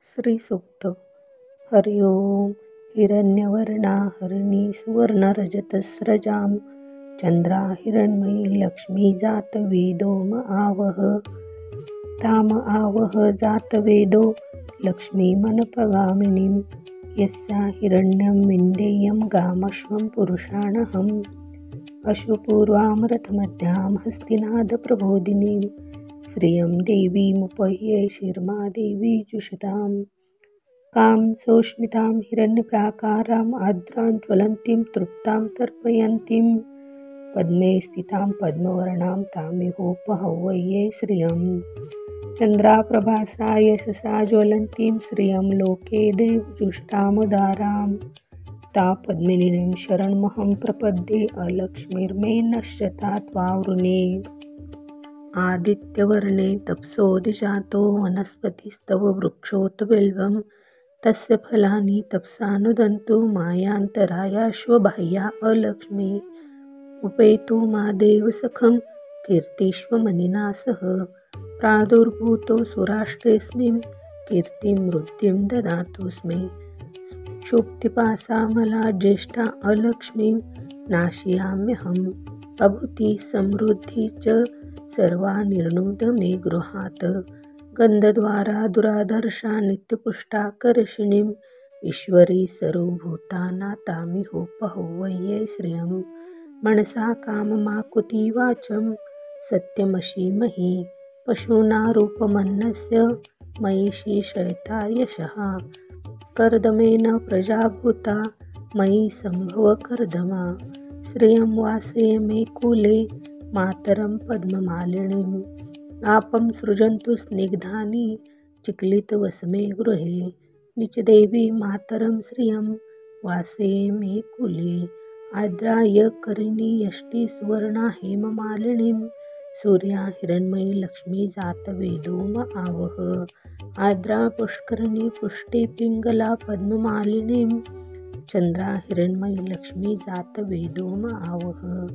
श्री सूक्त. हरि ओम. हिरण्यवर्णा हरिणी सुवर्णरजतस्रजां चंद्रा हिरण्मयी लक्ष्मी जात वेदोम आवह. ताम आवह जात वेदो लक्ष्मीमनपगामिनीं यस्या हिरण्यं विन्देयं गामश्वं पुरुषाणहम्. अश्वपूर्वां रथमध्यां हस्तिनादप्रबोधिनीं श्रियं देवीमुपह्ये शिर्मा देवी जुषताम्. कां सौष्मितां हिरण्यप्राकाराम् आर्द्रां ज्वलन्तीं तृप्तां तर्पयन्तीं पद्मे स्थितां पद्मवर्णां तामिहोपहव्ये श्रियं. चन्द्राप्रभासा यशसा ज्वलन्तीं श्रियं लोके देवजुष्टामुदारां ता पद्मिनीं शरणमहं प्रपद्ये अलक्ष्मीर्मे नश्यता त्वावृणे. आदित्यवर्णे तपसोऽधिजातो वनस्पतिस्तव वृक्षोत बिल्वं तस्य फलानि तपसानुदन्तु मायान्तरायाश्वबाह्या अलक्ष्मी. उपेतु मा देवसखं कीर्तिष्वमनिना सह प्रादुर्भूतो सुराष्ट्रेऽस्मिन् कीर्तिं वृद्धिं ददातुस्मे. क्षुब्धिपाशामला ज्येष्ठा अलक्ष्मीं नाशयाम्यहम्. अभूति समृद्धि च सर्वा निर्णुद मे गृहात्. गन्धद्वारा दुराधर्षा नित्यपुष्टाकर्षिणीं ईश्वरी सर्वभूतानातामिहोपहव्ये श्रियं. मनसा काममाकुति वाचं सत्यमशीमहि पशूनारूपमन्नस्य मयि श्रीशयता यशः. कर्दमेन प्रजाभूता मयि सम्भव कर्दमा श्रियं वासय मे कुले मातरं पद्ममालिनीम्. आपं सृजन्तु स्निग्धानि चिक्लितवसमे गृहे निचदेवी मातरं श्रियं वासये मे कुले. आद्राय करिणी यष्टि सुवर्णा हेममालिनीं सूर्या हिरण्मयी लक्ष्मी जातवेदोम आवह. आद्रा पुष्करिणी पुष्टि पिङ्गला पद्ममालिनीं चन्द्रा हिरण्मयी लक्ष्मी जातवेदोम आवह.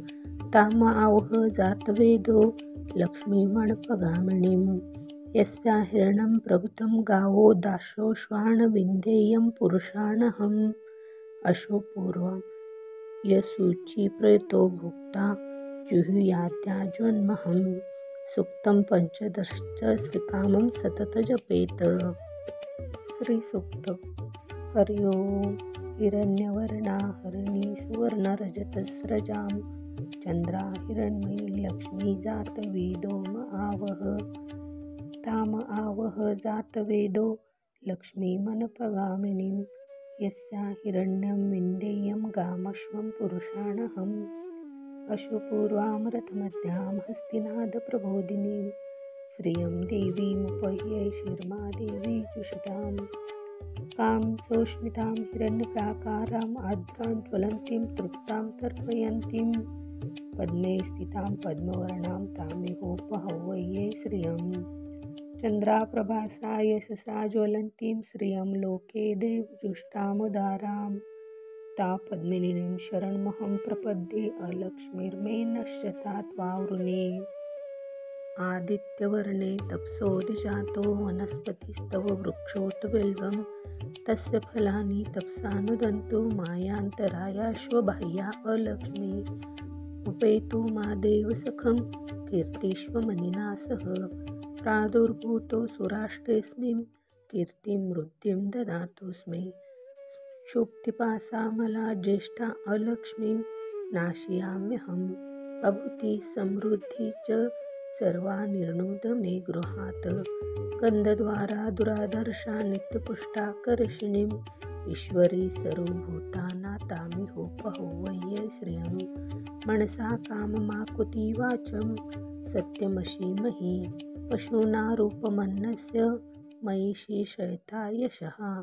ताम आवह जातवेदो लक्ष्मीमणपगामिनीं यस्या हिरण्यं प्रभुतं गावो दाशो श्वानविन्देयं पुरुषाणहम्. अश्वपूर्वं यशुचिप्रयतो भुक्ता जुहुयाद्याजन्महं. सूक्तं पंचदशश्च श्रीकामं सतत जपेत. श्री सूक्त. हरि ओम. हिरण्यवर्णा हरिणी सुवर्णरजतस्रजां चंद्रा हिरण्मयी लक्ष्मी जात वेदोम आवह. ताम आवह जात वेदो लक्ष्मीमनपगामिनीं यस्या हिरण्यं विन्देयं गामश्वं पुरुषाणहम्. अश्वपूर्वां रथमध्यां हस्तिनादप्रबोधिनीं श्रियं देवीमुपह्ये शिर्मा देवी जुषताम्. कां सौष्मितां हिरण्यप्राकाराम् आर्द्रां ज्वलन्तीं तृप्तां तर्पयन्तीं पद्मे स्थितां पद्मवर्णां तामिहोपहव्ये श्रियं. चन्द्राप्रभासा यशसा ज्वलन्तीं श्रियं लोके देवजुष्टामुदारां ता पद्मिनीं शरणमहं प्रपद्ये अलक्ष्मीर्मे नश्यता त्वावृणे. आदित्यवर्णे तपसोऽधिजातो वनस्पतिस्तव वृक्षोत बिल्वं तस्य फलानि तपसानुदन्तु मायान्तरायाश्वबाह्या अलक्ष्मी. उपेतु मा देवसखं कीर्तिष्वमनिना सह प्रादुर्भूतो सुराष्ट्रेऽस्मिन् कीर्तिं वृद्धिं ददातुस्मे. क्षुब्धिपाशामला ज्येष्ठा अलक्ष्मीं नाशयाम्यहम्. अभूति समृद्धि च सर्वा निर्णुद मे गृहात्. गन्धद्वारा दुराधर्षा नित्यपुष्टाकर्षिणीं ईश्वरी सर्वभूतानातामिहोपहव्ये श्रियं. मनसा काममाकुति वाचं सत्यमशीमहि पशूनारूपमन्नस्य मयि श्रीशयता यशः.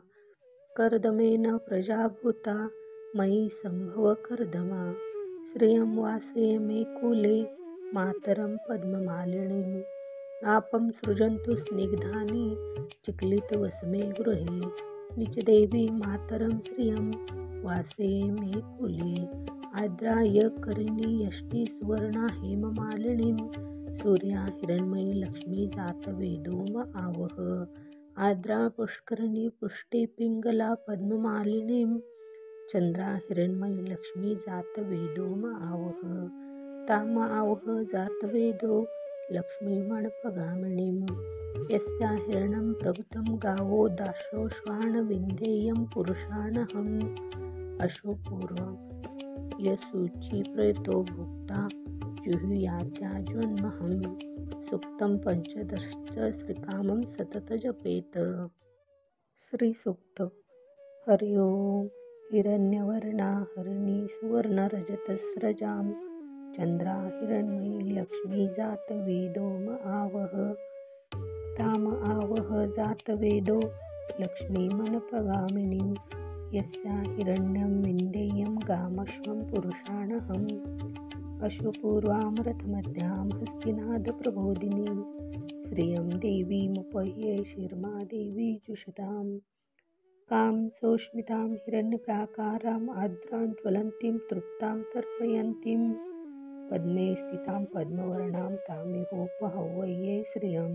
कर्दमेन प्रजाभूता मयि सम्भव कर्दमा श्रियं वासय मे कुले मातरं पद्ममालिनीम्. आपं सृजन्तु स्निग्धानि चिक्लितवसमे गृहे निचदेवी मातरं श्रियं वासये मे कुले. आद्राय करिणी यष्टि सुवर्णा हेममालिनीं सूर्या हिरण्मयी लक्ष्मी जातवेदोम आवह. आद्रा पुष्करिणी पुष्टे पिंगला पद्ममालिनीं चंद्रा हिरण्मयी लक्ष्मी जात वेदो म आवह ताम आवह जात वेदो लक्ष्मी मणपगामिनीं यस्या हिरणं प्रभुतं गावो दाशो श्वान विन्देयं पुरुषाणहम् अशोपूर्वं यसूची प्रयतो भुक्ता जुहुयात्याजन्महं सुक्तं पंचदशच श्रीकामं सतत जपेत। श्री सूक्त। हरि ओम। हिरण्यवर्णा हरिणी सुवर्णरजतस्रजां चंद्रा हिरण्मयी लक्ष्मी जात वेदो म आवह ताम आवह जात वेदो लक्ष्मी मनपगामिनीं यस्या हिरण्यं विन्देयं गामश्वं पुरुषाणहम् अशुपूर्वामरथमध्यां हस्तिनादप्रबोधिनीं श्रियं देवीमुपह्ये शिर्मा देवी जुषतां कां सौष्मितां हिरण्यप्राकाराम् आर्द्रां ज्वलन्तीं तृप्तां तर्पयन्तीं पद्मे स्थितां पद्मवर्णां तामिहोपहव्ये श्रियं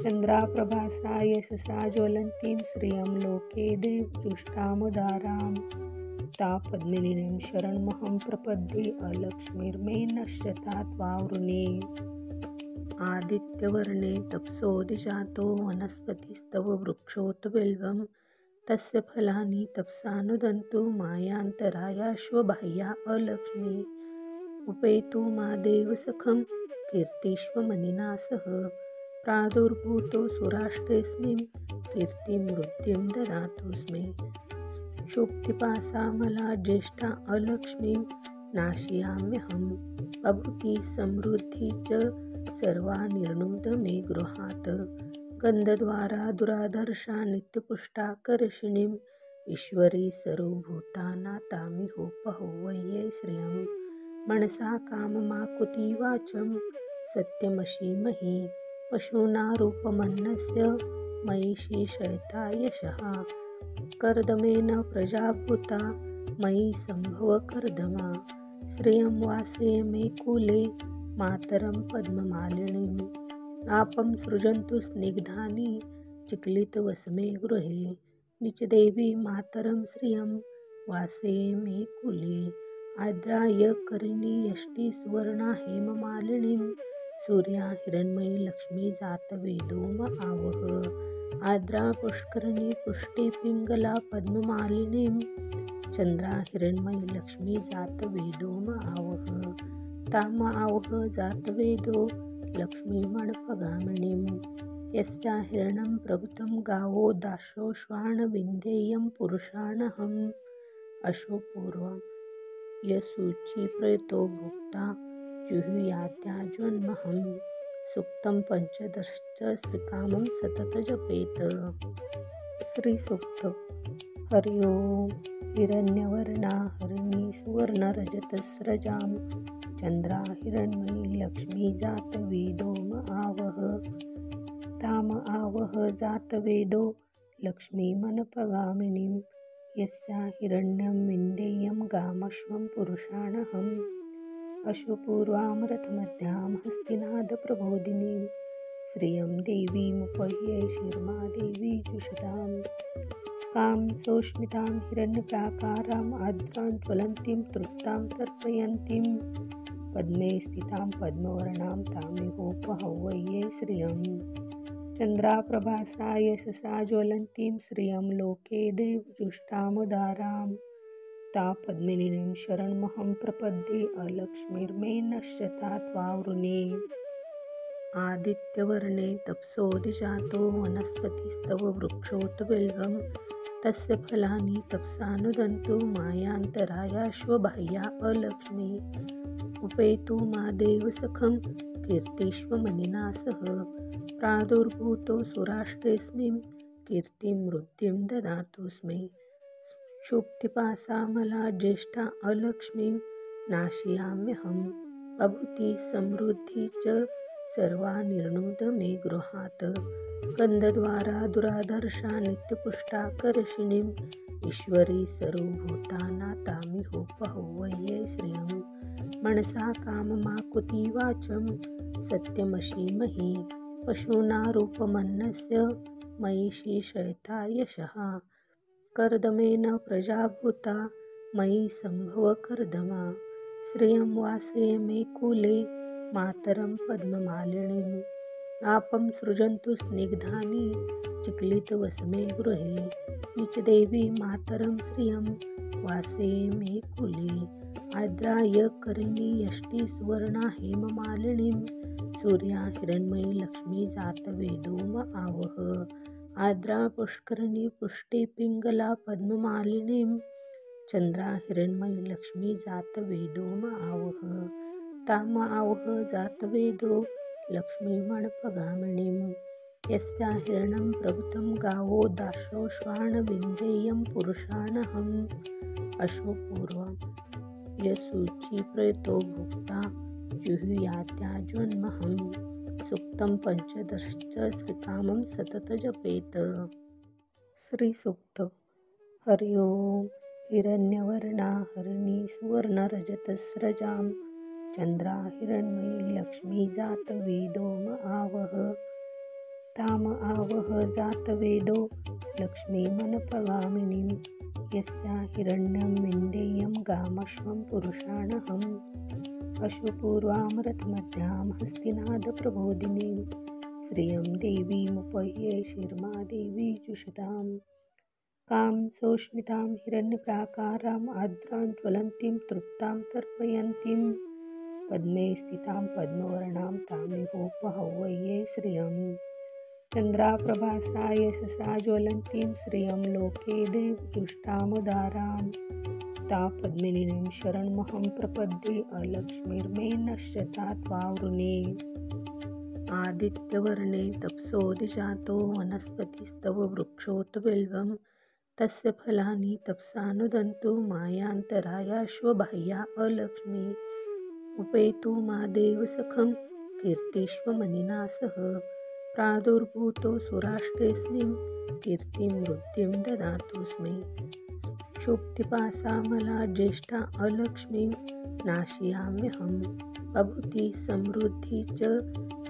चन्द्राप्रभासा यशसा ज्वलन्तीं श्रियं लोके देवजुष्टामुदारां ता पद्मिनीं शरणमहं प्रपद्ये अलक्ष्मीर्मे नश्यतात् वावृणे आदित्यवर्णे तपसोऽधिजातो वनस्पतिस्तव वृक्षोत बिल्वं तस्य फलानि तपसानुदन्तु मायान्तरायाश्वबाह्या अलक्ष्मी उपेतु मा देवसखं कीर्तिष्वमनिना सह प्रादुर्भूतो सुराष्ट्रेऽस्मिन् कीर्तिं वृद्धिं ददातु स्मे क्षुब्धिपाशामला ज्येष्ठा अलक्ष्मीं नाशयाम्यहं बभूति समृद्धि च सर्वा निर्णुद मे गृहात् गन्धद्वारा दुराधर्षा नित्यपुष्टा करशिणीम् ईश्वरी सर्वभूतानातामिहोपहव्ये श्रियं मनसा काममाकुति वाचं सत्यमशीमहि पशूनारूपमन्नस्य मयि श्रीशयता यशः कर्दमेन प्रजाभूता मयि सम्भव कर्दमा श्रियं वासय मे कुले मातरं पद्ममालिनीम् आपं सृजन्तु स्निग्धानि चिक्लितवसमे गृहे निचदेवी मातरं श्रियं वासये मे कुले आद्राय करिणी यष्टि सुवर्णा हेममालिनीं सूर्या हिरण्मयी लक्ष्मी जात वेदो म आवह आद्रा पुष्करिणी पुष्टे पिंगला पद्ममालिनीं चंद्रा हिरण्मयी लक्ष्मी जात वेदो म आवह ताम आवह जात वेदो लक्ष्मी मणपगामिनीं यस्या हिरणं प्रभुतं गावो दाशो श्वान विन्देयं पुरुषाणहम् अशोपूर्वं यसूची प्रयतो भुक्ता जुहुयात्याजन्महं सुक्तं पंचदशच श्रीकामं सतत जपेत। श्री सूक्त। हरि ओम। हिरण्यवर्णा हरिणी सुवर्णरजतस्रजां चंद्रा हिरण्मयी लक्ष्मी जात वेदो म आवह ताम आवह जात वेदो लक्ष्मी मनपगामिनीं यस्या हिरण्यं विन्देयं गामश्वं पुरुषाणहम् अशुपूर्वामरथमध्यां हस्तिनादप्रबोधिनीं श्रियं देवीमुपह्ये शिर्मा देवी जुषतां कां सौष्मितां हिरण्यप्राकाराम् आर्द्रां ज्वलन्तीं तृप्तां तर्पयन्तीं पद्मे स्थितां पद्मवर्णां तामिहोपहव्ये श्रियं चन्द्राप्रभासा यशसा ज्वलन्तीं श्रियं लोके देवजुष्टामुदारां ता पद्मिनीं शरणमहं प्रपद्ये अलक्ष्मीर्मे नश्यतात् वावृणे आदित्यवर्णे तपसोऽधिजातो वनस्पतिस्तव वृक्षोत बिल्वं तस्य फलानि तपसानुदन्तु मायान्तरायाश्वबाह्या अलक्ष्मी उपेतु मा देवसखं कीर्तिष्वमनिना सह प्रादुर्भूतो सुराष्ट्रेऽस्मिन् कीर्तिं वृद्धिं ददातु स्मे क्षुब्धिपाशामला ज्येष्ठा अलक्ष्मीं नाशयाम्यहं बभूति समृद्धि च सर्वा निर्णुद मे गृहात् गन्धद्वारा दुराधर्षा नित्यपुष्टा करशिणीम् ईश्वरी सर्वभूतानातामिहोपहव्ये श्रियं मनसा काममाकुति वाचं सत्यमशीमहि पशूनारूपमन्नस्य मयि शयता यशः कर्दमेन प्रजाभूता मयि संभव कर्दमा श्रियं वासे मे कुले मातरं पद्ममालिनीम् आपं सृजन्तु स्निग्धानि चिक्लितवसमे गृहे निचदेवी मातरं श्रियं वासे मे कुले आद्राय करिणी यष्टी सुवर्णा हेममालिनीं सूर्या हिरण्मयी लक्ष्मी जातवेदोम आवह आद्रा पुष्करिणी पुष्टे पिंगला पद्ममालिनीं चंद्रा हिरण्मयी लक्ष्मी जातवेदोम आवह ताम आवह जातवेदो लक्ष्मीमणपगामिनीं यस्या हिरण्यं प्रभुतं गावो दाशो श्वानविन्देयं पुरुषाणहम् अशोपूर्वं यशुचि प्रयतो भुक्ता जुहुयात्याजन्महं सुक्तं पंचदश्च श्रीकामं सतत जपेत। श्रीसूक्त। हरि ओम। हिरण्यवर्णा हरिणी सुवर्णरजतस्रजां चंद्रा हिरण्मयी लक्ष्मी जातवेदोम आवह ताम आवह जातवेदो लक्ष्मीमनपगामिनीं यस्या हिरण्यं विन्देयं गामश्वं पुरुषाणहम् अशुपूर्वां रथमध्यां हस्तिनादप्रबोधिनीं श्रियं देवीमुपह्ये शिर्मा देवी जुषतां कां सौष्मितां हिरण्यप्राकाराम् आद्रां ज्वलन्तीं तृप्तां तर्पयन्तीं पद्मे स्थितां पद्मवर्णां तामिहोपहव्ये श्रियं चन्द्राप्रभासा यशसा ज्वलन्तीं श्रियं लोके देवजुष्टामुदारां ता पद्मिनीं शरणमहं प्रपद्ये अलक्ष्मीर्मे नश्यता त्वावृणे आदित्यवर्णे तपसोऽधिजातो वनस्पतिस्तव वृक्षोत बिल्वं तस्य फलानि तपसानुदन्तु मायान्तरायाश्वबाह्या अलक्ष्मी उपेतु मा देवसखं कीर्तिष्वमनिना सह प्रादुर्भूतो सुराष्ट्रेऽस्मिन् कीर्तिं वृद्धिं ददातु स्मे क्षुब्धिपासामला ज्येष्ठा अलक्ष्मीं नाशयाम्यहम् अभूति समृद्धि च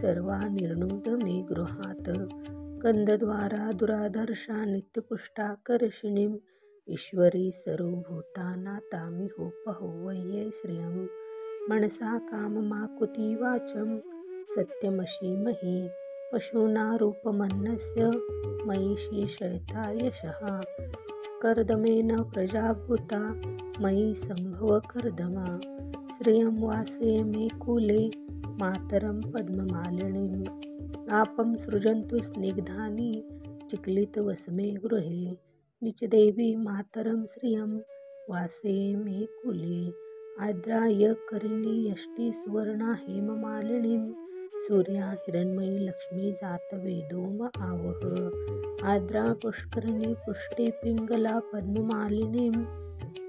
सर्वा निर्णुद मे गृहात् गन्धद्वारा दुराधर्षा नित्यपुष्टा करशिणीम् ईश्वरी सर्वभूतानातामिहोपहव्ये श्रियं मनसा काममाकुति वाचं सत्यमशीमहि पशूनारूपमन्नस्य मयि शयता यशः कर्दमेन प्रजाभूता मयि संभव कर्दमा श्रियं वासे मे कुले मातरं पद्ममालिनीम् आपं सृजन्तु स्निग्धानि चिक्लितवसमे गृहे निचदेवी मातरं श्रियं वासे मे कुले आद्राय करिणी यष्टी सुवर्णा हेममालिनीं सूर्या हिरण्मयी लक्ष्मी जातवेदोम आवह आद्रा पुष्करिणी पुष्टे पिंगला पद्ममालिनीं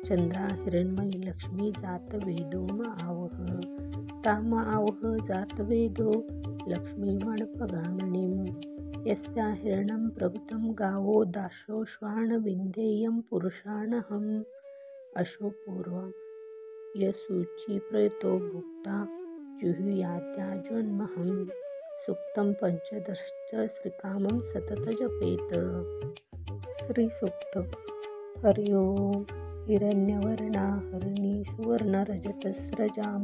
चंद्रा हिरण्मयी लक्ष्मी जातवेदोम आवह ताम आवह जातवेदो लक्ष्मीमणपगामिनीं यस्या हिरण्यं प्रभुतं गावो दाशो श्वानविन्देयं पुरुषाणहम् अशोपूर्वं यशुचि प्रयतो भुक्ता जुहुयात्याजन्महं सुक्तं पंचदश्च श्रीकामं सतत जपेत। श्रीसूक्त। हरि ओम। हिरण्यवर्णा हरिणी सुवर्णरजतस्रजां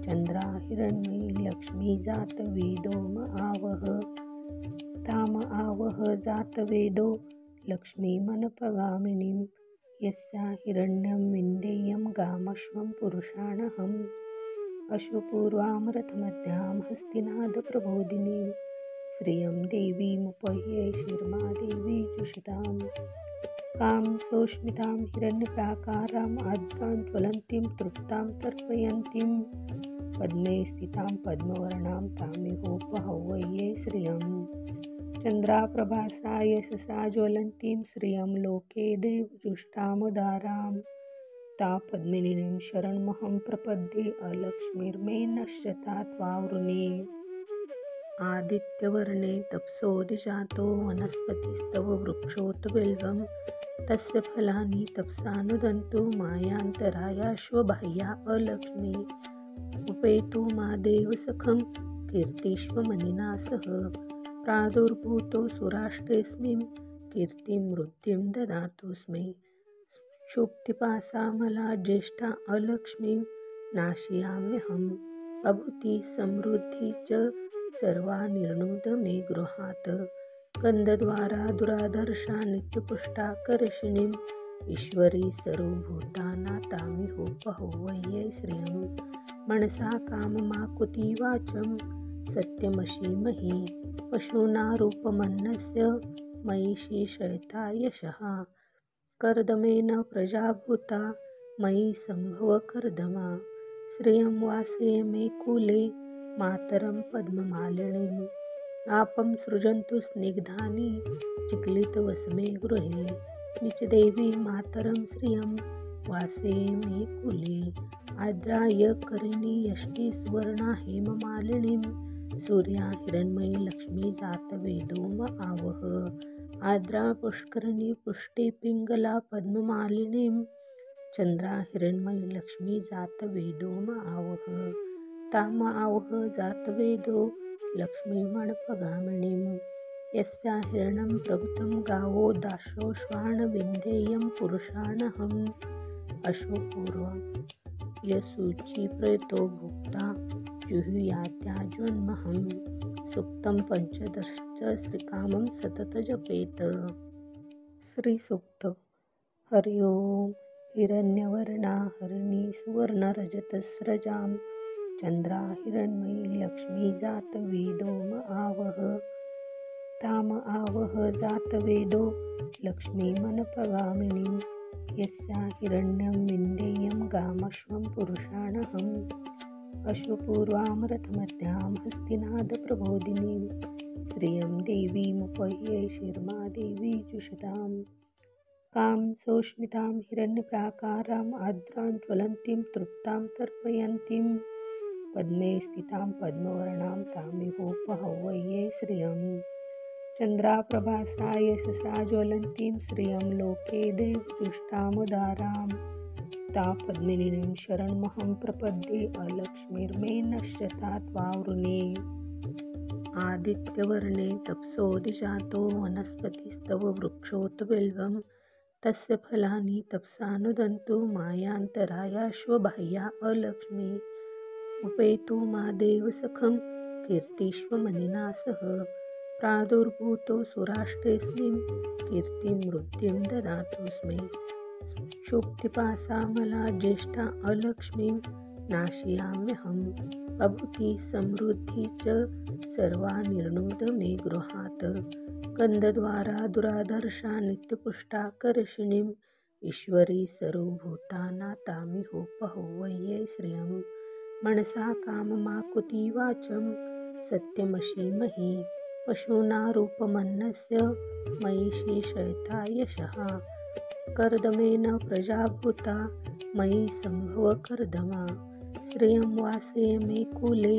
चंद्रा हिरण्मयी लक्ष्मी जातवेदोम आवह ताम आवह जातवेदो लक्ष्मीमनपगामिनीं यस्या हिरण्यं विन्देयं गामश्वं पुरुषाणहम् अशुपूर्वां रथमध्यां हस्तिनादप्रबोधिनीं श्रियं देवीमुपह्ये शिर्मा देवी जुषतां कां सौष्मितां हिरण्यप्राकाराम् आद्रां ज्वलन्तीं तृप्तां तर्पयन्तीं पद्मे स्थितां पद्मवर्णां तामिहोपहव्ये श्रियं चन्द्राप्रभासा यशसा ज्वलन्तीं श्रियं लोके देवजुष्टामुदारां ता पद्मिनीं शरणमहं प्रपद्ये अलक्ष्मीर्मे नश्यता त्वावृणे आदित्यवर्णे तपसोऽधिजातो वनस्पतिस्तव वृक्षोत बिल्वं तस्य फलानि तपसानुदन्तु मायान्तरायाश्वबाह्या अलक्ष्मी उपेतु मा देवसखं कीर्तिष्वमनिना सह प्रादुर्भूतो सुराष्ट्रेऽस्मिं कीर्तिं वृद्धिं ददातु स्मे। क्षुब्धिपाशामला ज्येष्ठा अलक्ष्मीं नाशयाम्यहम्। अभूति समृद्धि च सर्वा निर्णुद मे गृहात्। गन्धद्वारा दुराधर्षा नित्यपुष्टा कर्षिणीम्। ईश्वरी सर्वभूतानातामिहोपहौवये श्रियं। मनसा काममाकुति वाचं सत्यमशीमहि। पशूनारूपमन्नस्य मयि शेषयता यशः। कर्दमेन प्रजाभूता मयि सम्भव कर्दमा। श्रियं वासय मे कुले मातरं पद्ममालिनीम्। आपं सृजन्तु स्निग्धानि चिक्लितवसमे गृहे। निचदेवी मातरं श्रियं वासये मे कुले। आद्राय करिणी यष्टि सुवर्णा हेममालिनीं। सूर्या हिरण्मयी लक्ष्मी जातवेदो म आवह। आद्रा पुष्करिणी पुष्टि पिङ्गला पद्ममालिनीं। चन्द्रा हिरण्मयी लक्ष्मी जातवेदो म आवह। ताम आवह जातवेदो लक्ष्मीमणपगामिनीं। यस्या हिरण्यं प्रभुतं गावो दाशोश्वान विन्देयं पुरुषाणहम्। अशोपूर्वं यशुचि प्रयतो भुक्ता जुहुयात्याजन्महम्। सूक्तं पंचदश श्रीकामं सतत जपेत। श्री सूक्त। हरि ओम। हिरण्यवर्णा हरिणी सुवर्णरजतस्रजां। चन्द्रा हिरण्मयी लक्ष्मी जातवेदो म आवह। ताम आवह जातवेदो लक्ष्मीमनपगामिनीं। यस्या हिरण्यं विन्देयं गामश्वं पुरुषाणहम्। अशुपूर्वां रथमध्यां हस्तिनादप्रबोधिनीं। श्रियं देवीमुपह्ये शिर्मादेवी जुषताम्। कां सौष्मितां हिरण्यप्राकाराम् आर्द्रां ज्वलन्तीं तृप्तां तर्पयन्तीं। पद्मे स्थितां पद्मवर्णां तामिहोपहौवये श्रियं। चन्द्राप्रभासा यशसा ज्वलन्तीं श्रियं लोके देवजुष्टामुदारां। ता पद्मिनीं शरणमहं प्रपद्ये अलक्ष्मीर्मे नश्यता त्वावृणे। आदित्यवर्णे तपसोऽधिजातो वनस्पतिस्तव वृक्षोत बिल्वं। तस्य फलानि तपसा नुदन्तु मायान्तरायाश्वबाह्या अलक्ष्मी। उपेतु मा देवसखं कीर्तिष्वमनिना सह। प्रादुर्भूतो सुराष्ट्रेऽस्मिं कीर्तिं वृद्धिं ददातु स्मे। क्षुब्धिपाशामला ज्येष्ठा अलक्ष्मीं नाशयाम्यहम्। अभूति समृद्धि च सर्वा निर्णुद मे गृहात्। गन्धद्वारा दुराधर्षा नित्यपुष्टा कर्षिणीम्। ईश्वरी सर्वभूतानातामिहोपहौवये श्रियं। मनसा काममाकुति वाचं सत्यमशीमहि। पशूनारूपमन्नस्य मयि शेषयता यशः। कर्दमेन प्रजाभूता मयि सम्भव कर्दमा। श्रियं वासय मे कुले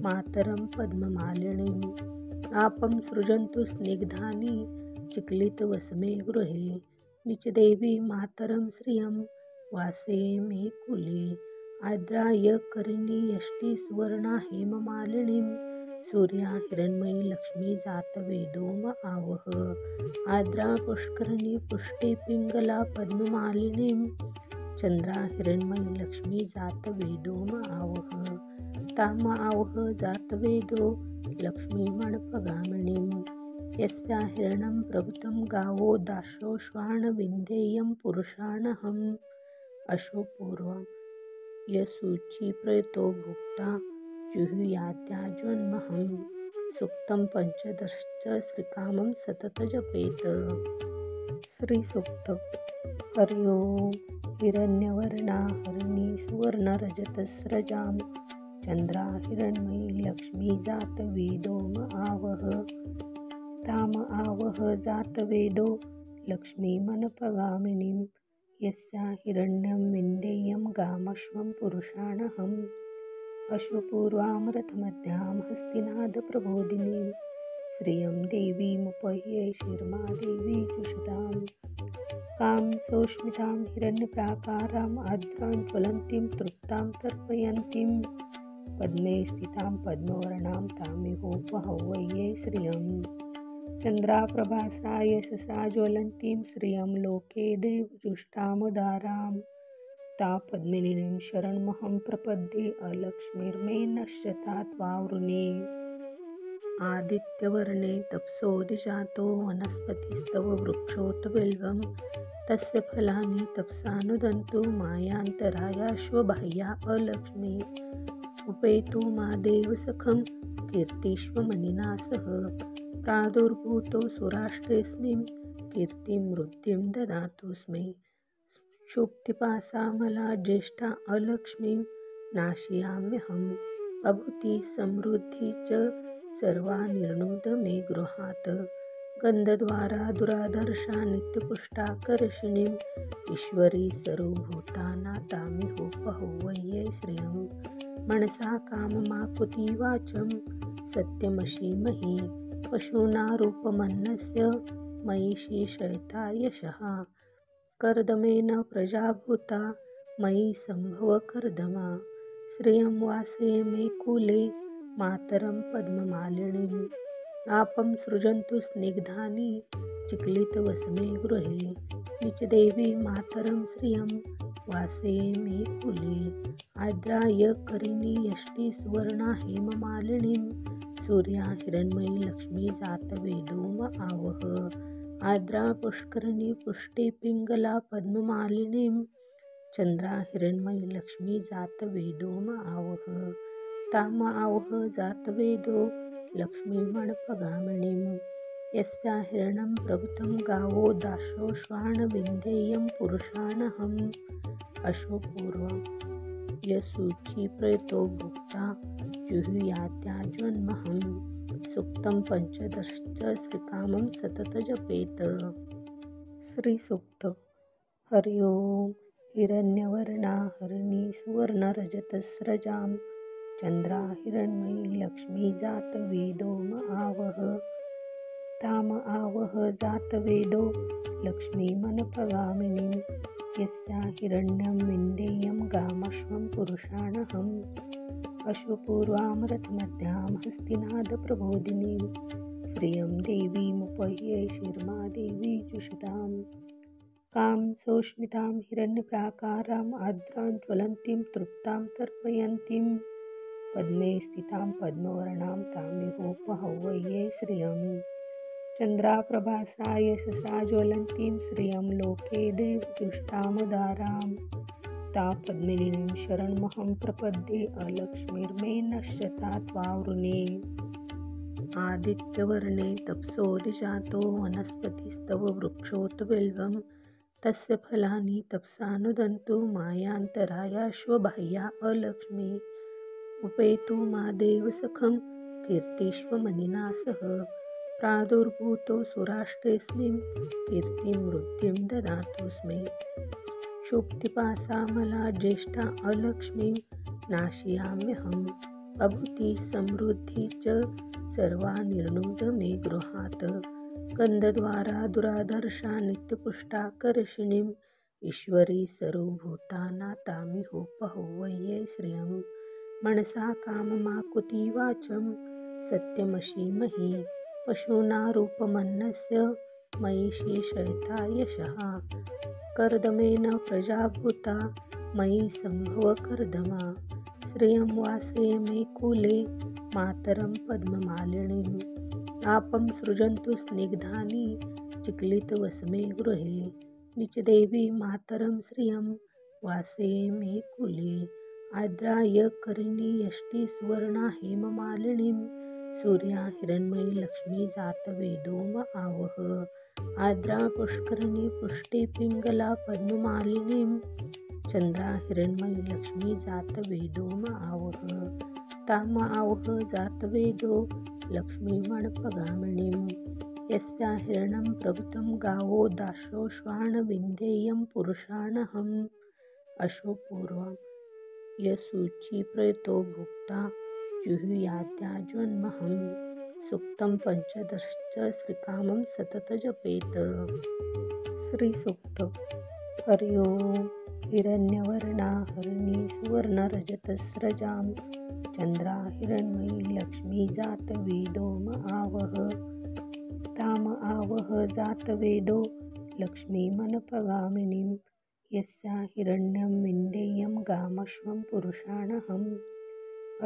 मातरं पद्ममालिनीम्। आपं सृजन्तु स्निग्धानि चिक्लितवसमे गृहे। निचदेवी मातरं श्रियं वासये मे कुले। आद्राय करिणी यष्टि सुवर्णा हेममालिनीं। सूर्या हिरण्मयी लक्ष्मी जातवेदो म आवह। आद्रा पुष्करिणी पुष्टि पिङ्गला पद्ममालिनीं। चन्द्रा हिरण्मयी लक्ष्मी जातवेदो म आवह। ताम आवह जातवेदो लक्ष्मीमणपगामिनीं। यस्या हिरण्यं प्रभुतं गावो दाशोश्वान विन्देयं पुरुषाणहम्। अशोपूर्वं यशुचि प्रयतो भुक्ता जुहुयात्याजन्महम्। सूक्तं पंचदश श्रीकामं सतत जपेत। श्री सूक्त। हरि ओम। हिरण्यवर्णा हरिणी सुवर्णरजतस्रजां। चन्द्रा हिरण्मयी लक्ष्मी जातवेदो म आवह। ताम आवह जातवेदो लक्ष्मीमनपगामिनीं। यस्या हिरण्यं विन्देयं गामश्वं पुरुषाणहम्। अशुपूर्वां रथमध्यां हस्तिनादप्रबोधिनीं। श्रियं देवीमुपह्ये शिर्मादेवी जुषताम्। कां सौष्मितां हिरण्यप्राकाराम् आर्द्रां ज्वलन्तीं तृप्तां तर्पयन्तीं। पद्मे स्थितां पद्मवर्णां तामिहोपहौवये श्रियं चन्द्राप्रभासा यशसा ज्वलन्तीं श्रियं लोके देवजुष्टामुदारां ता पद्मिनीं शरणमहं प्रपद्ये अलक्ष्मीर्मे नश्यता त्वावृणे आदित्यवर्णे तपसो दिशातो वनस्पतिस्तव वृक्षोत बिल्वं तस्य फलानि तपसानुदन्तु मायान्तरायाश्वबाह्या अलक्ष्मी उपेतु मा देवसखं कीर्तिष्वमनिना सह प्रादुर्भूतो सुराष्ट्रेऽस्मिं कीर्तिं वृद्धिं ददातु स्मे क्षुब्धिपासामला ज्येष्ठा अलक्ष्मीं नाशयाम्यहम् अभूति समृद्धि च सर्वा निर्णुद मे गृहात् गन्धद्वारा दुराधर्षा नित्यपुष्टाकर्षिणीम् ईश्वरी सर्वभूतानातामिहोपहौवये श्रियं मनसा काममाकुति वाचं सत्यमशीमहि पशूनारूपमन्नस्य मयि श्रीशयता यशः कर्दमेन प्रजाभूता मयि सम्भव कर्दमा श्रियं वासये मे कुले मातरं पद्ममालिनीम् आपं सृजन्तु स्निग्धानि चिक्लितवसमे गृहे निचदेवी मातरं श्रियं वासये मे कुले आद्राय करिणी यष्टि सुवर्णा हेममालिनीं सूर्या हिरण्मयी लक्ष्मी जातवेदोम आवह आद्रा पुष्करिणी पुष्टि पिङ्गला पद्ममालिनीं चन्द्रा हिरण्मयी लक्ष्मी जातवेदोम आवह ताम आवह जातवेदो लक्ष्मीमणपगामिनीं यस्या हिरण्यं प्रभुतं गावो दाशो श्वानविन्देयं पुरुषानहम् अशोपूर्वं यशुचिप्रयतो भुक्ता जुहुयात्याजन्महं सुक्तं पंचदशश्च श्रीकामं सतत जपेत। श्रीसूक्त हरि ओं हिरण्यवर्णा हरिणी सुवर्णरजतस्रजां चन्द्रा हिरण्मयी लक्ष्मी जातवेदोम आवह ताम आवह जातवेदो लक्ष्मीमनपगामिनीं यस्या हिरण्यं विन्देयं गामश्वं पुरुषाणहम् अशुपूर्वां रथमध्यां हस्तिनादप्रबोधिनीं श्रियं देवीमुपह्ये शिर्मा देवी जुषतां कां सौष्मितां हिरण्यप्राकाराम् आद्रां ज्वलन्तीं तृप्तां तर्पयन्तीं पद्मे स्थितां पद्मवर्णां तामिहोपहौवये श्रियं चन्द्राप्रभासा यशसा ज्वलन्तीं श्रियं लोके देवजुष्टामुदारां ता पद्मिनीं शरणमहं प्रपद्ये अलक्ष्मीर्मे नश्यता त्वावृणे आदित्यवर्णे तपसो दिशातो वनस्पतिस्तव वृक्षोत बिल्वं तस्य फलानि तपसानुदन्तु मायान्तरायाश्वबाह्या अलक्ष्मी उपेतु मा देवसखं कीर्तिष्वमनिना सह प्रादुर्भूतो सुराष्ट्रेऽस्मिं कीर्तिं वृद्धिं ददातु स्मे क्षुब्धिपासामला ज्येष्ठा अलक्ष्मीं नाशयाम्यहम् अभूति समृद्धि च सर्वा निर्णुद मे गृहात् गन्धद्वारा दुराधर्षा नित्यपुष्टाकर्षिणीम् ईश्वरी सर्वभूतानातामिहोपहौवये श्रियं मनसा काममाकुति वाचं सत्यमशीमहि पशूनारूपमन्नस्य मयि श्रीशयता यशः कर्दमेन प्रजाभूता मयि सम्भव कर्दमा श्रियं वासये मे कुले मातरं पद्ममालिनीम् आपं सृजन्तु स्निग्धानि चिक्लितवसमे गृहे निचदेवी मातरं श्रियं वासये मे कुले आद्राय करिणी यष्टि सुवर्णा हेममालिनीं सूर्या हिरण्मयी लक्ष्मी जातवेदोम आवह आद्रा पुष्करिणी पुष्टि पिङ्गला पद्ममालिनीं चन्द्रा हिरण्मयी लक्ष्मी जातवेदोम आवह ताम आवह जातवेदो लक्ष्मीमणपगामिनीं यस्या हिरण्यं प्रभुतं गावो दाशो श्वानविन्देयं पुरुषाणहम् अशोपूर्वं यशुचिप्रयतो भुक्ता जुहुयात्याजन्महम् सुक्तं पंचदशश्च श्रीकामं सतत जपेत। श्रीसूक्त हरि ओं हिरण्यवर्णा हरिणी सुवर्णरजतस्रजां चंद्रा हिरण्मयी लक्ष्मी जात वेदो म आवह ताम आवह जात वेदो लक्ष्मी मनपगामिनीं यस्या हिरण्यं विन्देयं गामश्वं पुरुषाणहम्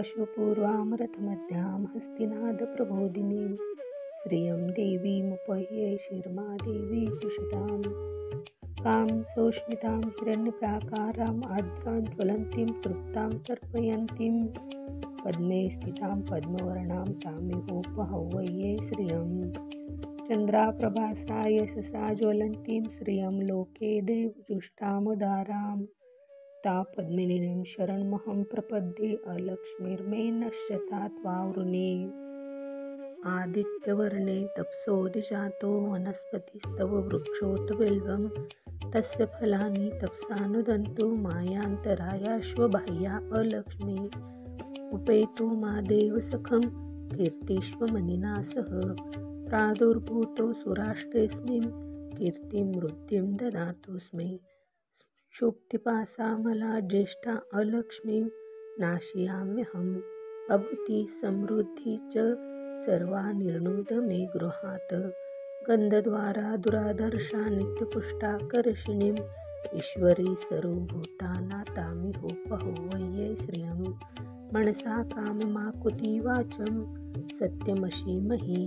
अशुपूर्वामृतमध्यां हस्तिनादप्रबोधिनीं श्रियं देवीमुपह्ये शिर्मा देवी जुषतां कां सौष्मितां हिरण्यप्राकाराम् आर्द्रां ज्वलन्तीं तृप्तां तर्पयन्तीं पद्मे स्थितां पद्मवर्णां तामिहोपहव्ये श्रियं चन्द्राप्रभासा यशसा ज्वलन्तीं श्रियं लोके देवजुष्टामुदारां ता पद्मिनीं शरणमहं प्रपद्ये अलक्ष्मीर्मे नश्यता त्वावृणे आदित्यवर्णे तपसोऽधिजातो वनस्पतिस्तव वृक्षोत बिल्वं तस्य फलानि तपसानुदन्तु मायान्तरायाश्वबाह्या अलक्ष्मी उपेतु मा देवसखं कीर्तिष्वमनिना सह प्रादुर्भूतो सुराष्ट्रेऽस्मिन् कीर्तिं वृद्धिं ददातुस्मै क्षुब्धिपाशामला ज्येष्ठा अलक्ष्मीं नाशयाम्यहम् अभूति समृद्धि च सर्वा निर्णुद मे गृहात् गन्धद्वारा दुराधर्षा नित्यपुष्टाकर्षिणीम् ईश्वरी सर्वभूतानातामिहोपहव्ये श्रियं मनसा काममाकुति वाचं सत्यमशीमहि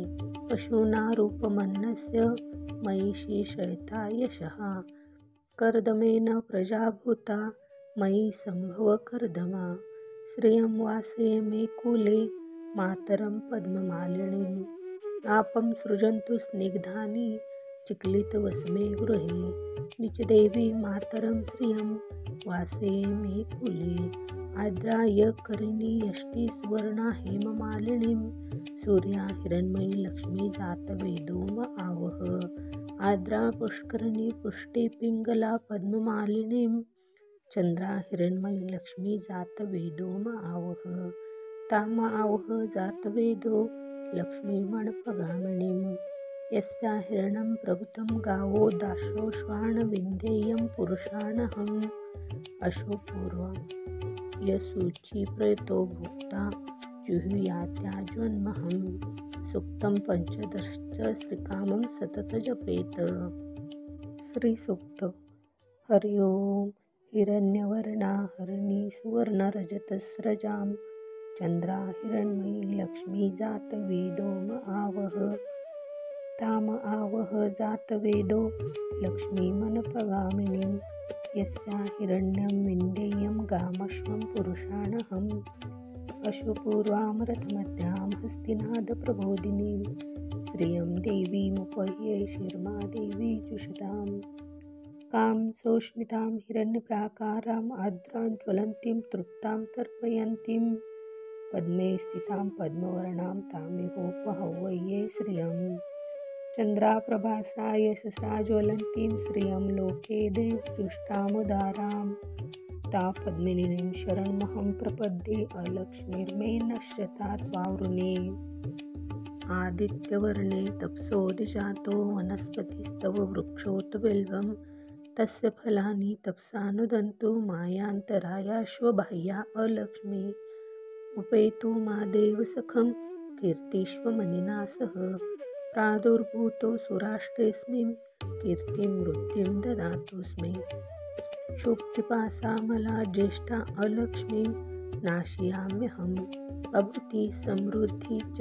पशूनारूपमन्नस्य मयि श्रीशयता यशः कर्दमेन प्रजाभूता मयि सम्भव कर्दमा श्रियं वासये मे कुले मातरं पद्ममालिनीम् आपं सृजन्तु स्निग्धानि चिक्लितवसमे गृहे निचदेवी मातरं श्रियं वासये मे कुले आद्राय करिणी यष्टि सुवर्णा हेममालिनीं सूर्या हिरण्मयी लक्ष्मी जातवेदो म आवह आद्रा पुष्करिणी पुष्टि पिङ्गला पद्ममालिनीं चन्द्रा हिरण्मयी लक्ष्मी जातवेदो म आवह ताम आवह जातवेदो लक्ष्मीमणपगामिनीं यस्या हिरण्यं प्रभुतं गावो दाशो श्वानविन्देयं पुरुषाणहम् अशोपूर्वा यशुचि प्रयतो भुक्ता जुहुयात्याजन्महं सुक्तं पंचदशश्च श्रीकामं सतत जपेत श्रीसूक्त हरि ओम हिरण्यवर्णा हरिणी सुवर्णरजतस्रजां चन्द्रा हिरण्मयी लक्ष्मी जातवेदो म आवह ताम आवह जातवेदो लक्ष्मीमनपगामिनीं यस्या हिरण्यं विन्देयं गामश्वं पुरुषाणहम् अशुपूर्वामृतमध्यां हस्तिनादप्रबोधिनीं श्रियं देवीमुपह्ये शिर्मा देवी जुषतां कां सौष्मितां हिरण्यप्राकाराम् आर्द्रां ज्वलन्तीं तृप्तां तर्पयन्तीं पद्मे स्थितां पद्मवर्णां तामिहोपहव्ये श्रियं चन्द्राप्रभासा यशसा ज्वलन्तीं श्रियं लोके देवजुष्टामुदारां ता पद्मिनीं शरणमहं प्रपद्ये अलक्ष्मीर्मे नश्यता त्वावृणे आदित्यवर्णे तपसोऽधिजातो वनस्पतिस्तव वृक्षोत बिल्वं तस्य फलानि तपसानुदन्तु मायान्तरायाश्वबाह्या अलक्ष्मी उपेतु मा देवसखं कीर्तिष्वमनिना सह प्रादुर्भूतो सुराष्ट्रेऽस्मिन् कीर्तिं वृद्धिं ददातुस्मै क्षुब्धिपाशामला ज्येष्ठा अलक्ष्मीं नाशयाम्यहम् अभूति समृद्धि च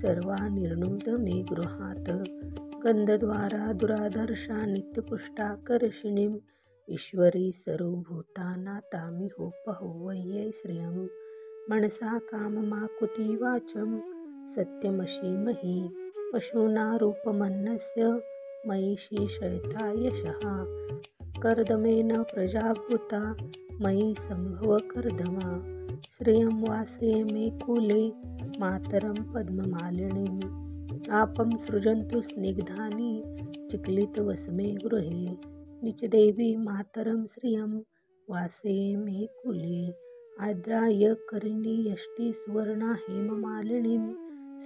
सर्वा निर्णुद मे गृहात् गन्धद्वारा दुराधर्षा नित्यपुष्टाकर्षिणीम् ईश्वरी सर्वभूतानातामिहोपहव्ये श्रियं मनसा काममाकुति वाचं सत्यमशीमहि पशूनारूपमन्नस्य मयि श्रीशयता यशः कर्दमेन प्रजाभूता मयि सम्भव कर्दमा श्रियं वासये मे कुले मातरं पद्ममालिनीम् आपं सृजन्तु स्निग्धानि चिक्लितवसमे गृहे निचदेवी मातरं श्रियं वासये मे कुले आद्राय करिणी यष्टि सुवर्णा हेममालिनीं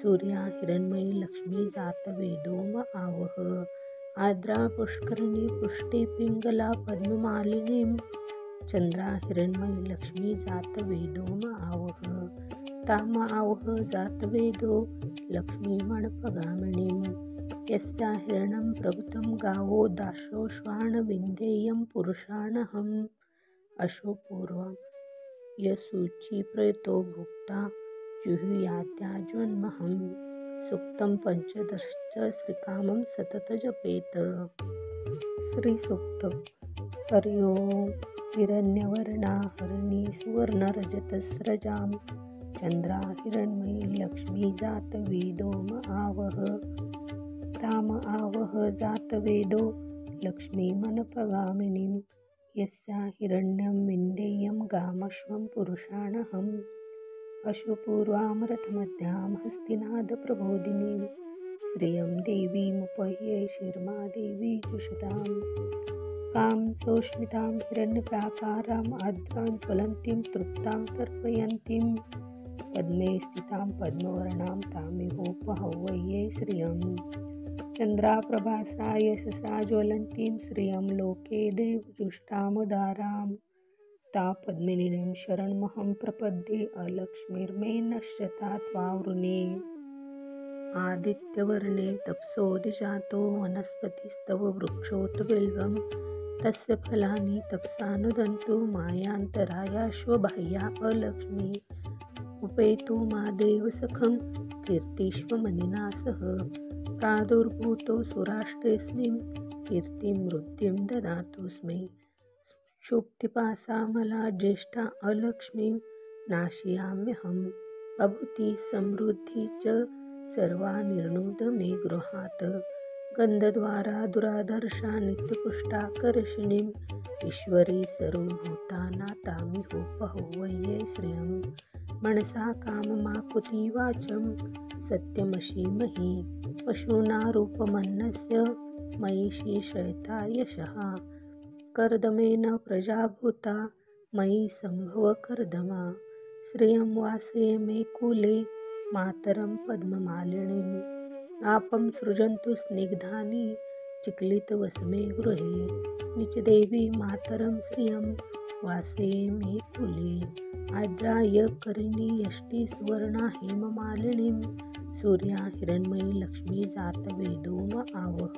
सूर्या हिरण्मयी लक्ष्मी जातवेदो म आवह आद्रा पुष्करिणी पुष्टि पिङ्गला पद्ममालिनीं चन्द्रा हिरण्मयी लक्ष्मी जातवेदो म आवह ताम आवह जातवेदो लक्ष्मीमणपगामिनीं यस्या हिरण्यं प्रभुतं गावो दाशो श्वानविन्देयं पुरुषाणहम् अशोपूर्वं यशूची प्रयतो भुक्ता जुहुयाद्याजन्महं सुक्तं पंचदशच श्रीकामं सतत जपेत। श्रीसूक्त। हरि ओम। हिरण्यवर्णा हरिणी सुवर्णरजतस्रजां चंद्रा हिरण्मयी लक्ष्मी जातवेदो आवह ताम आवह जातवेदो लक्ष्मीमनपगामिनीं यस्या हिरण्यं विन्देयं गामश्वं पुरुषाणहम् अशुपूर्वामृतमध्यां हस्तिनादप्रबोधिनीं श्रियं देवीमुपह्ये शर्मा देवी जुषताम् कां सौष्मितां हिरण्यप्राकाराम् आर्द्रां ज्वलन्तीं तृप्तां तर्पयन्तीं पद्मे स्थितां पद्मवर्णां तामिहोपहव्ये श्रियं चन्द्राप्रभासा यशसा ज्वलन्तीं श्रियं लोके देवजुष्टामुदारां ता पद्मिनीं शरणमहं प्रपद्ये अलक्ष्मीर्मे नश्यता त्वावृणे आदित्यवर्णे तपसोऽधिजातो वनस्पतिस्तव वृक्षोत बिल्वं तस्य फलानि तपसानुदन्तु मायान्तरायाश्वबाह्या अलक्ष्मी उपेतु मा देवसखं कीर्तिष्वमनिना सह प्रादुर्भूतो सुराष्ट्रेऽस्मिन् कीर्तिं वृद्धिं ददातु स्मे क्षुब्धिपाशामला ज्येष्ठा अलक्ष्मीं नाशयाम्यहम् अभूति समृद्धि च सर्वा निर्णुद मे गृहात् गन्धद्वारा दुराधर्षा नित्यपुष्टाकर्षिणीं ईश्वरी सर्वभूतानातामिहोपहव्ये श्रियं मनसा काममाकुति वाचं सत्यमशीमहि पशूनारूपमन्नस्य मयि श्रीशयता यशः कर्दमेन प्रजाभूता मयि सम्भव कर्दमा श्रियं वासये मे कुले मातरं पद्ममालिनीं आपं सृजन्तु स्निग्धानि चिक्लितवसमे गृहे निचदेवी मातरं श्रियं वासये मे कुले आद्राय करिणी यष्टि सुवर्णा हेममालिनीं सूर्या हिरण्मयी लक्ष्मी जातवेदो आवह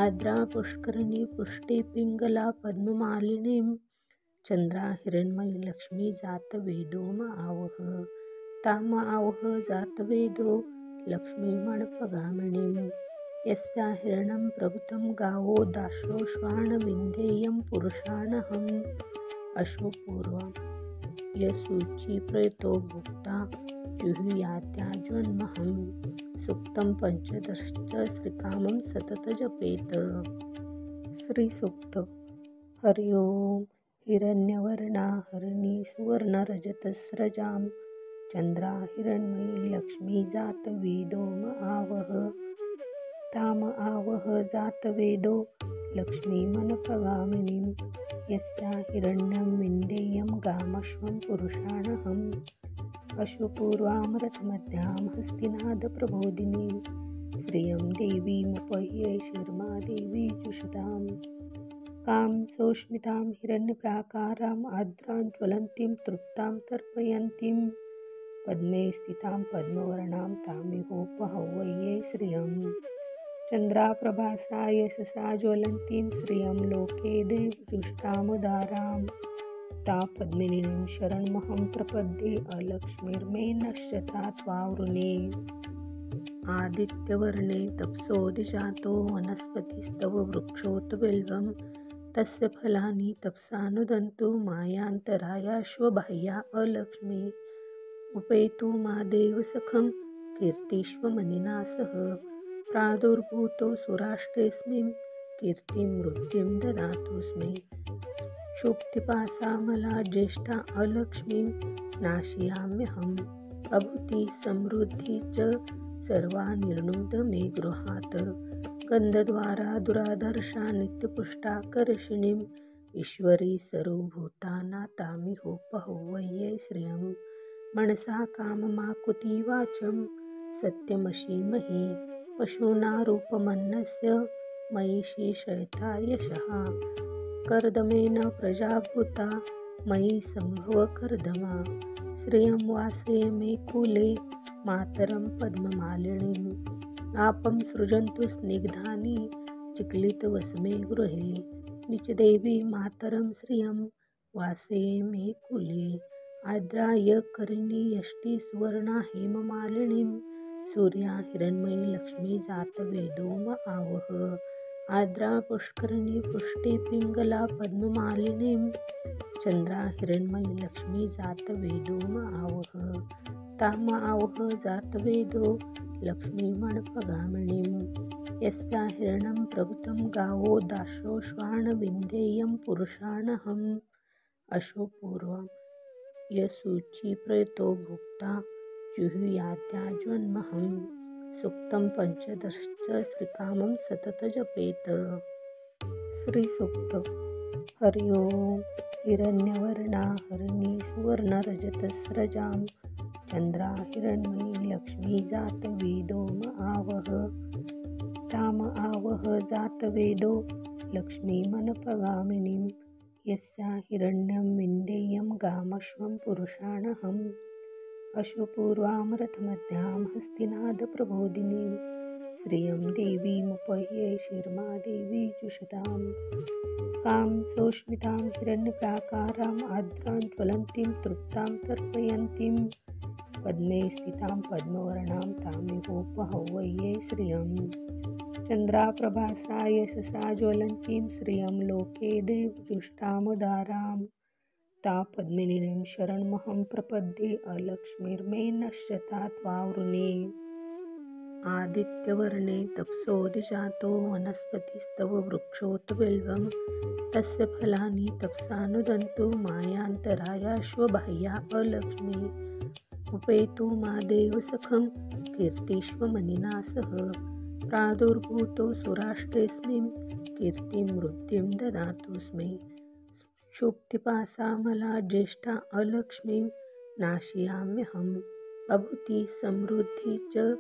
आद्रा पुष्करिणी पुष्टि पिङ्गला पद्ममालिनीं चन्द्रा हिरण्मयी लक्ष्मी जातवेदो आवह ताम आवह जातवेदो लक्ष्मीमणपगामिनीं यस्या हिरण्यं प्रभुतं गावो दाशो श्वानविन्देयं पुरुषाणहम् अशोपूर्वं यशूची प्रयतो भुक्ता जुहुयाद्याजन्महं सुक्तं पंचदशच श्रीकामं सतत जपेत। श्रीसूक्त। हरि ओम। हिरण्यवर्णा हरिणी सुवर्णरजतस्रजां चंद्रा हिरण्मयी लक्ष्मी जातवेदो आवह ताम आवह जातवेदो लक्ष्मीमनपगामिनीं यस्या हिरण्यं विन्देयं गामश्वं पुरुषाणहम् अशुपूर्वामृतमध्यां हस्तिनादप्रबोधिनीं श्रियं देवीमुपह्ये शर्मा देवी जुषताम् कां सौष्मितां हिरण्यप्राकाराम् आर्द्रां ज्वलन्तीं तृप्तां तर्पयन्तीं पद्मे स्थितां पद्मवर्णां तामिहोपहव्ये श्रियं चन्द्राप्रभासा यशसा ज्वलन्तीं श्रियं लोके देवजुष्टामुदारां ता पद्मिनीं शरणमहं प्रपद्ये अलक्ष्मीर्मे नश्यता त्वावृणे आदित्यवर्णे तपसोऽधिजातो वनस्पतिस्तव वृक्षोत बिल्वं तस्य फलानि तपसानुदन्तु मायान्तरायाश्वबाह्या अलक्ष्मी उपेतु मा देवसखं कीर्तिष्वमनिना सह प्रादुर्भूतो सुराष्ट्रेऽस्मिन् कीर्तिं वृद्धिं ददातु स्मे क्षुब्धिपाशामला ज्येष्ठा अलक्ष्मीं नाशयाम्यहम् अभूति समृद्धि च सर्वा निर्णुद मे गृहात् गन्धद्वारा दुराधर्षा नित्यपुष्टाकर्षिणीं ईश्वरी सर्वभूतानातामिहोपहव्ये श्रियं मनसा काममाकुति वाचं सत्यमशीमहि पशूनारूपमन्नस्य मयि श्रीशयता यशः कर्दमेन प्रजाभूता मयि सम्भव कर्दमा श्रियं वासे मे कुले मातरं पद्ममालिनीम् आपं सृजन्तु स्निग्धानि चिक्लितवसमे गृहे निचदेवी मातरं श्रियं वासे मे कुले आद्राय करिणी यष्टी सुवर्णा हेममालिनीं सूर्या हिरण्मयी लक्ष्मी जातवेदोम आवह आद्रा पुष्करिणी पुष्टे पिंगला पद्ममालिनीं चंद्रा हिरण्मयी लक्ष्मी जातवेदोम आवह ताम आवह जातवेदो लक्ष्मीमणपगामिनीं यस्या हिरण्यं प्रभुतं गावो दाशो श्वानविन्देयं पुरुषाणहम् अशोपूर्वं यशुचि प्रयतो भुक्ता जुहुयाद्याजन्महं सूक्तं पंचदश्च श्रीकामं सतत जपेत। श्री सूक्त। हरि ओम। हिरण्यवर्णा हरिणी सुवर्णरजतस्रजां चंद्रा हिरण्मयी लक्ष्मी जातवेदोम आवह ताम आवह जातवेदो लक्ष्मीमनपगामिनीं यस्या हिरण्यं विन्देयं गामश्वं पुरुषाणहम् अशुपूर्वां रथमध्यां हस्तिनादप्रबोधिनीं श्रियं देवीमुपह्ये शिर्मा देवी जुषतां कां सोष्मितां हिरण्यप्राकाराम् आद्रां ज्वलन्तीं तृप्तां तर्पयन्तीं पद्मे स्थितां पद्मवर्णां तामिहोपहव्ये श्रियं चन्द्राप्रभासा यशसा ज्वलन्तीं श्रियं लोके देवजुष्टामुदारां ता पद्मिनीं शरणमहं प्रपद्ये अलक्ष्मीर्मे नश्यता त्वावृणे आदित्यवर्णे तपसोऽधिजातो वनस्पतिस्तव वृक्षोत बिल्वं तस्य फलानि तपसानुदन्तु मायान्तरायाश्वबाह्या अलक्ष्मी उपेतु मा देवसखं कीर्तिष्वमनिना सह प्रादुर्भूतो सुराष्ट्रेऽस्मिन् कीर्तिं वृद्धिं ददातु स्मे क्षुब्धिपाशामला ज्येष्ठा अलक्ष्मीं नाशयाम्यहम् अभूति समृद्धि च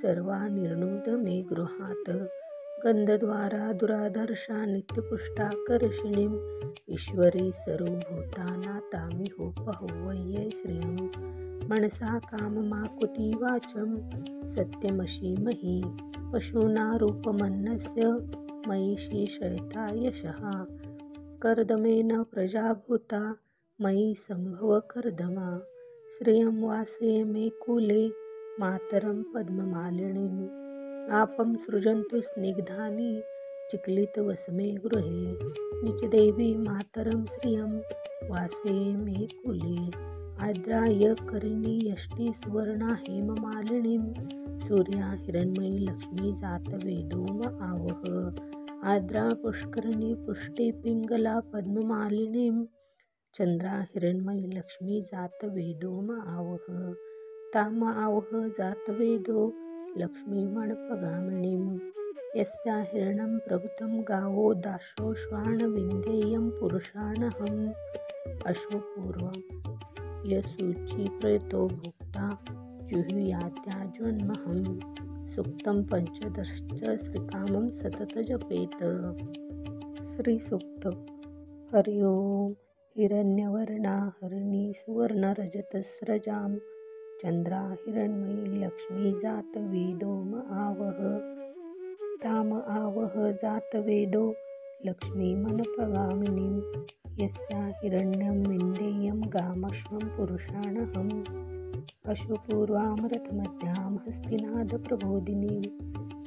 सर्वा निर्णुद मे गृहात् गन्धद्वारा दुराधर्षा नित्यपुष्टा कर्षिणीम् ईश्वरी सर्वभूतानातामिहोपहव्ये श्रियं मनसा काममाकुति वाचं सत्यमशीमहि पशूनारूपमन्नस्य मयि शेषयता यशः कर्दमेन प्रजाभूता मयि सम्भव कर्दमा श्रियं वासे मे कुले मातरं पद्ममालिनीम् आपं सृजन्तु स्निग्धानि चिक्लितवसमे गृहे निचदेवी मातरं श्रियं वासे मे कुले आद्राय करिणी यष्टी सुवर्णा हेममालिनीं सूर्या हिरण्मयी लक्ष्मी जातवेदोम आवह आद्रा पुष्करिणी पुष्टे पिंगला पद्ममालिनीं चंद्रा हिरण्मयी लक्ष्मी जातवेदोम आवह ताम आवह जातवेदो लक्ष्मीमणपगामिनीं यस्या हिरण्यं प्रभुतं गावो दाशो श्वानविन्देयं पुरुषाणहम् अशोपूर्वं यशुचि प्रयतो भुक्ता जुहुयाद्याजन्महं सूक्तं पंचदश्च श्रीकामं सतत जपेत। श्री सूक्त। हरि ओम। हिरण्यवर्णा हरिणी सुवर्णरजतस्रजां चंद्रा हिरण्मयी लक्ष्मी जातवेदोम आवह ताम आवह जातवेदो लक्ष्मीमनपगामिनीं यस्या हिरण्यं विन्देयं गामश्वं पुरुषाणहम् अशुपूर्वां रथमध्यां हस्तिनादप्रबोधिनीं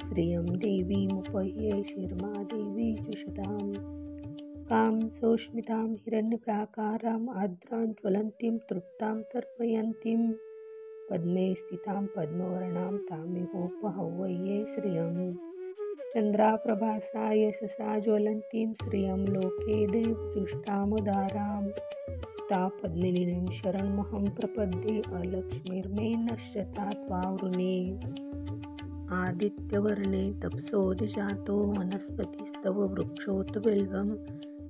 श्रियं देवीमुपह्ये शिर्मा देवी जुषतां कां सोष्मितां हिरण्यप्राकाराम् आद्रां ज्वलन्तीं तृप्तां तर्पयन्तीं पद्मे स्थितां पद्मवर्णां तामिहोपहव्ये श्रियं चन्द्राप्रभासा यशसा ज्वलन्तीं श्रियं लोके देवजुष्टामुदारां ता पद्मिनीं शरणमहं प्रपद्ये अलक्ष्मीर्मे नश्यता त्वावृणे आदित्यवर्णे तपसोऽधिजातो वनस्पतिस्तव वृक्षोत बिल्वं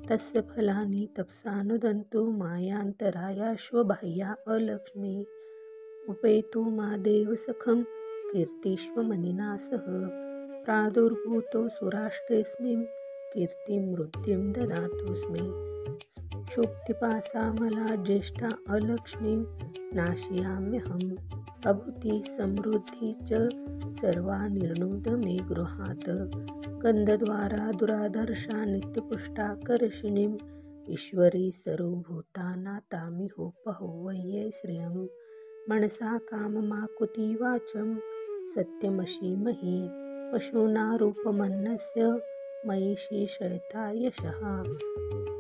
तस्य फलानि तपसानुदन्तु मायान्तरायाश्वबाह्या अलक्ष्मी उपेतु मा देवसखं कीर्तिष्वमनिना सह प्रादुर्भूतो सुराष्ट्रेऽस्मिन् कीर्तिं वृद्धिं ददातु स्मे क्षुब्धिपासामला ज्येष्ठा अलक्ष्मीं नाशयाम्यहम् अभूति समृद्धि च सर्वा निर्णुद मे गृहात् गन्धद्वारा दुराधर्षा नित्यपुष्टा कर्षिणीम् ईश्वरी सर्वभूताना तामिहोपहौवये श्रियं मनसा काममाकुति वाचं सत्यमशीमहि पशूनारूपमन्नस्य मयि श्रीशयता यशः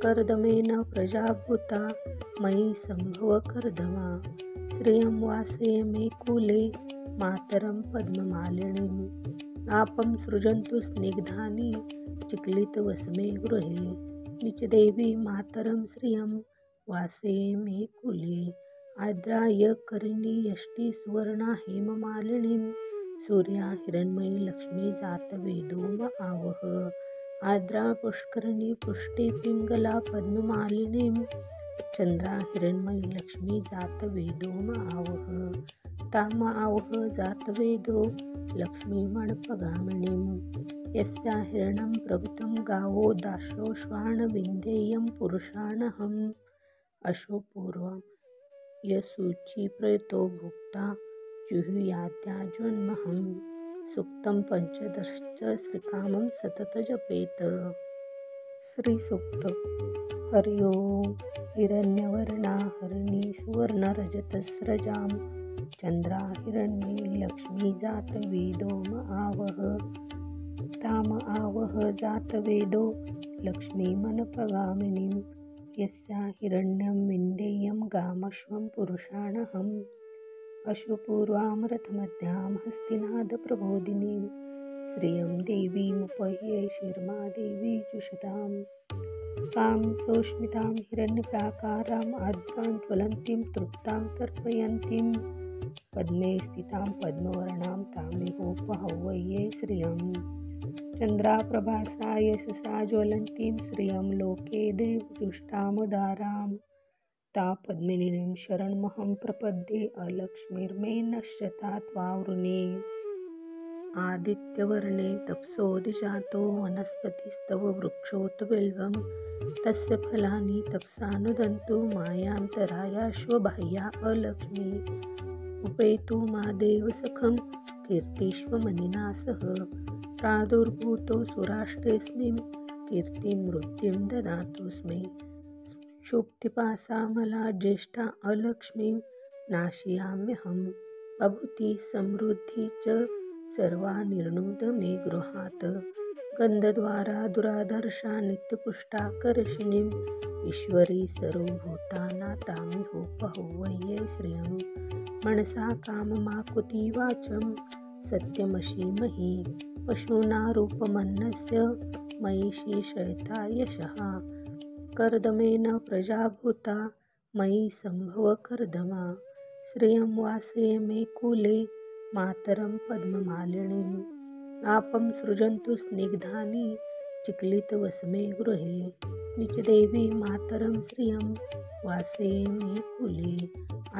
कर्दमेन प्रजाभूता मयि सम्भव कर्दमा श्रियं वासय मे कुले मातरं पद्ममालिनीम् आपं सृजन्तु स्निग्धानि चिक्लितवसमे गृहे निचदेवी मातरं श्रियं वासये मे कुले आद्राय करिणी यष्टि सुवर्णा हेममालिनीं सूर्या हिरण्मयी लक्ष्मी जातवेदो आवह आद्रा पुष्करिणी पुष्टि पिंगला पद्ममालिनीं चंद्रा हिरण्मयी लक्ष्मी जातवेदो आवह ताम आवह जातवेदो लक्ष्मीमणपगामिनीं यस्या हिरणं प्रभुतं गावो दाशो श्वान विन्देयं पुरुषाणहम् अशोपूर्वं यसूची प्रयतो भुक्ता जुहुयाद्याजन्महं सुक्तं पंचदश्च श्रीकामं सतत जपेत। श्रीसूक्त। हरि ओं। हिरण्यवर्णा हरिणी सुवर्णरजतस्रजां चंद्रा हिरण्मयी लक्ष्मी जातवेदोम आवह ताम आवह जातवेदो लक्ष्मीमनपगामिनीं यस्या हिरण्यं विन्देयं गामश्वं पुरुषाणहम् अशुपूर्वां रथमध्यां हस्तिनादप्रबोधिनीं श्रियं देवीमुपह्ये शिर्मा देवी जुषतां कां सौष्मितां हिरण्यप्राकाराम् आद्रां ज्वलन्तीं तृप्तां तर्पयन्तीं पद्मे स्थितां पद्मवर्णां तामिहोपहौवये श्रियं चन्द्राप्रभासा यशसा ज्वलन्तीं श्रियं लोके देवजुष्टामुदारां ता पद्मिनीं शरणमहं प्रपद्ये अलक्ष्मीर्मे नश्यता त्वावृणे आदित्यवर्णे तपसोऽधिजातो वनस्पतिस्तव वृक्षोत बिल्वं तस्य फलानि तपसानुदन्तु मायान्तरायाश्वबाह्या अलक्ष्मी उपेतु मा देवसखं कीर्तिष्वमनिना सह प्रादुर्भूतो सुराष्ट्रेऽस्मिन् कीर्तिं वृद्धिं ददातु स्मे क्षुब्धिपासामला ज्येष्ठा अलक्ष्मीं नाशयाम्यहम् अभूति समृद्धि च सर्वा निर्णुद मे गृहात् गन्धद्वारा दुराधर्षा नित्यपुष्टा कर्षिणीम् ईश्वरी सर्वभूताना तामिहोपहौवये श्रियं मनसा काममाकुति वाचं सत्यमशीमहि पशूनारूपमन्नस्य मयि श्रीशयता यशः कर्दमेन प्रजाभूता मयि सम्भव कर्दमा श्रियं वासय मे कुले मातरं पद्ममालिनीम् आपं सृजन्तु स्निग्धानि चिक्लितवसमे गृहे निचदेवी मातरं श्रियं वासये मे कुले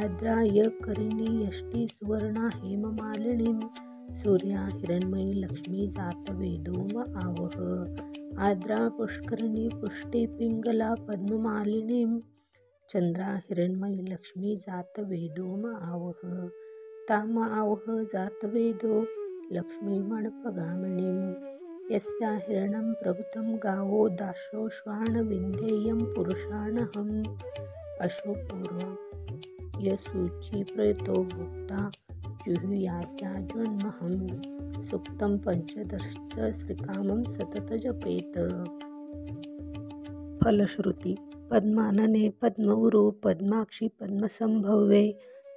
आद्राय करिणी यष्टि सुवर्णा हेममालिनीं सूर्या हिरण्मयी लक्ष्मी जातवेदो आवह आद्रा पुष्करिणी पुष्टि पिंगला पद्ममालिनीं चंद्रा हिरण्मयी लक्ष्मी जातवेदो आवह ताम आवह जातवेदो लक्ष्मीमणपगामिनीं यस्या हिरणं प्रभुतं गावो दाशो श्वान विन्देयं पुरुषाणहम् अशोपूर्वं यसूची प्रयतो भुक्ता जुहुयाद्याजन्महं सुक्तं पंचदश्च श्रीकामं सतत जपेत। फलश्रुती। पद्मानने पद्मौरु पद्माक्षी पद्मसंभवे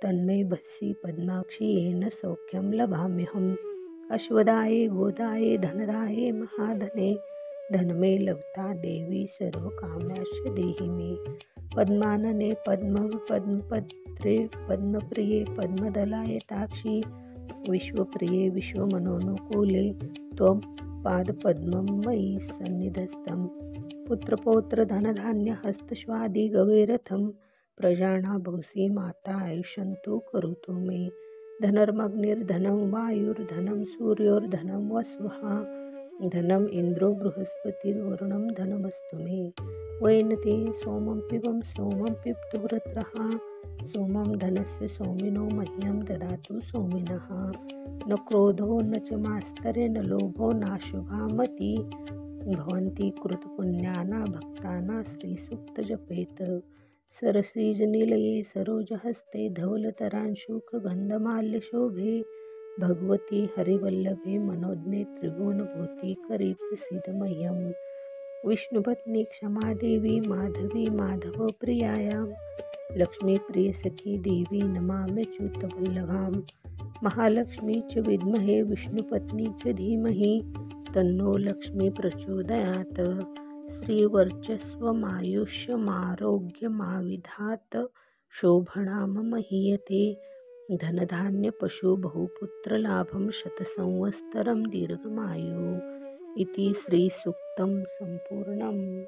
तन्मे भस्सी पद्माक्षी येन सौख्यं लभाम्यहम् अश्वदाये गोदाये धनदाये महाधने धनमे लभता देवी सर्वकाम्याश्च देहि मे पद्मानने पद्मपद्मपत्रे पद्मप्रिये पद्मदलायताक्षी विश्वप्रिये विश्वमनोनुकूले त्वं पादपद्मं मयि सन्निधस्तं पुत्रपौत्र धनधान्यहस्तश्वादि गवेरथं प्रजाना भूसि माता आयुष्यन्तु करोतु मे धनर्मग्निर्धनं वायुर्धनं सूर्योर्धनं वस्वः धनम् इन्द्रो बृहस्पतिर्वरुणं धनमस्तु मे वैनते सोमं पिबं सोमं पिबतु वृत्रः सोमं धनस्य सोमिनो मह्यं ददातु सोमिनः। न क्रोधो न च मास्तरे न लोभो नाशुभा मति भवन्ति कृतपुण्याना भक्ताना श्रीसूक्तजपेत। सरसीजनिलये सरोजहस्ते धवलतरांशुखगन्धमाल्यशोभे भगवती हरिवल्लभे मनोज्ञे त्रिभुवनभूतिकरी प्रसीद मह्यम्। विष्णुपत्नी क्षमादेवी माधवी माधवप्रियायां लक्ष्मीप्रियसखी देवी नमाम्यच्युतवल्लभां। महालक्ष्मी च विद्महे विष्णुपत्नी च धीमहि तन्नो लक्ष्मी प्रचोदयात्। श्रीवर्चस्वमायुष्यमारोग्यमाविधात् शोभना मम हीयते। धनधान्यपशुबहुपुत्रलाभं शतसंवत्सरं दीर्घमायुः इति श्रीसूक्तं सम्पूर्णम्।